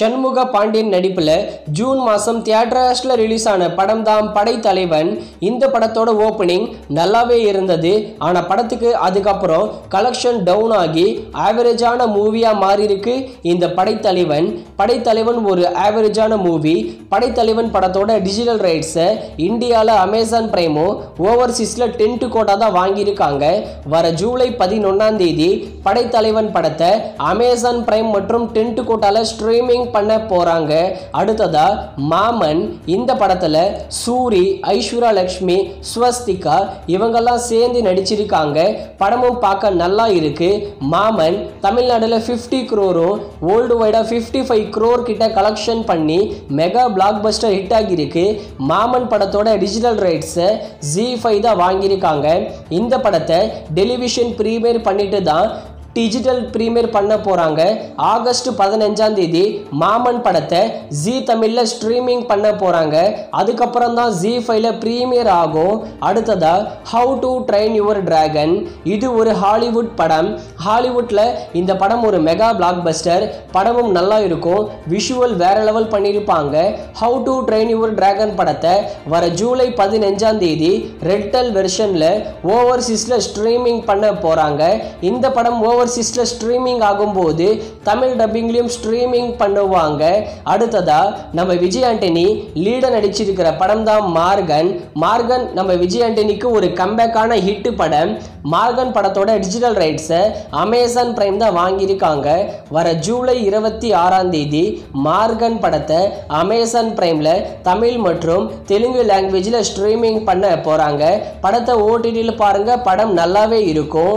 ஷண்முக பாண்டியன் நடிப்பில் ஜூன் மாதம் தியேட்டர்ஸில் ரிலீஸ் ஆன படம் தான் படைத்தலைவன். இந்த படத்தோட ஓப்பனிங் நல்லாவே இருந்தது. ஆனால் படத்துக்கு அதுக்கப்புறம் கலெக்ஷன் டவுன் ஆகி ஆவரேஜான மூவியாக மாறி இருக்கு இந்த படைத்தலைவன். படைத்தலைவன் ஒரு ஆவரேஜான மூவி. படைத்தலைவன் படத்தோட டிஜிட்டல் ரைட்ஸை இந்தியாவில் அமேசான் பிரைமோ ஓவர்சீஸில் 10 கோட்டா தான் வாங்கியிருக்காங்க. வர ஜூலை 11 படைத்தலைவன் படத்தை அமேசான் பிரைம் மற்றும் 10 கோட்டால ஸ்ட்ரீமிங் பண்ண போறாங்க. அடுத்ததா மாமன். இந்த படத்துல சூரி, ஐஸ்வர்யா லட்சுமி, ஸ்வஸ்திகா இவங்கெல்லாம் சேர்ந்து நடிச்சிருக்காங்க. படமும் பார்க்க நல்லா இருக்கு. மாமன் தமிழ்நாடுல 50 crore, வேர்ல்டு வைடா 55 crore கிட்ட கலெக்ஷன் பண்ணி மெகா பிளாக் பஸ்டர் ஹிட் ஆகியிருக்கு. மாமன் படத்தோட டிஜிட்டல் ரைட்ஸை ZEE5 தான் வாங்கியிருக்காங்க. இந்த படத்தை டெலிவிஷன் பிரீமியர் பண்ணிட்டு தான் டிஜிட்டல் பிரீமியர் பண்ண போறாங்க. ஆகஸ்ட் 15 மாமன் படத்தை ஜி தமிழ்ல ஸ்ட்ரீமிங் பண்ண போறாங்க. அதுக்கப்புறம் தான் ZEE5ல பிரீமியர் ஆகும். அடுத்ததா how to train your dragon. இது ஒரு ஹாலிவுட் படம். ஹாலிவுட்ல இந்த படம் ஒரு மெகா பிளாக் பஸ்டர். படமும் நல்லா இருக்கும். விஷுவல் வேற லெவல் பண்ணியிருப்பாங்க. How to train your dragon படத்தை வர ஜூலை 15 ரெட்டல் வெர்ஷன்ல ஓவர்சீஸ்ல ஸ்ட்ரீமிங் பண்ண போறாங்க. இந்த படம் ஓவர்சீஸ்ல ஸ்ட்ரீமிங் ஆகும்போது தமிழ் டப்பிங்லையும் ஸ்ட்ரீமிங் பண்ணுவாங்க. அடுத்ததா நம்ம விஜய் ஆண்டனி லீட நடிச்சிருக்கிற படம் தான் மார்கன். மார்கன் நம்ம விஜய் ஆண்டனிக்கு ஒரு கம்பேக்கான ஹிட் படம். மார்கன் படத்தோட டிஜிட்டல் ரைட்ஸை அமேசான் பிரைம் தான் வாங்கியிருக்காங்க. வர ஜூலை 26 மார்கன் படத்தை அமேசான் பிரைம்ல தமிழ் மற்றும் தெலுங்கு லாங்குவேஜில் ஸ்ட்ரீமிங் பண்ண போறாங்க. படத்தை ஓடிடியில் பாருங்க. படம் நல்லாவே இருக்கும்.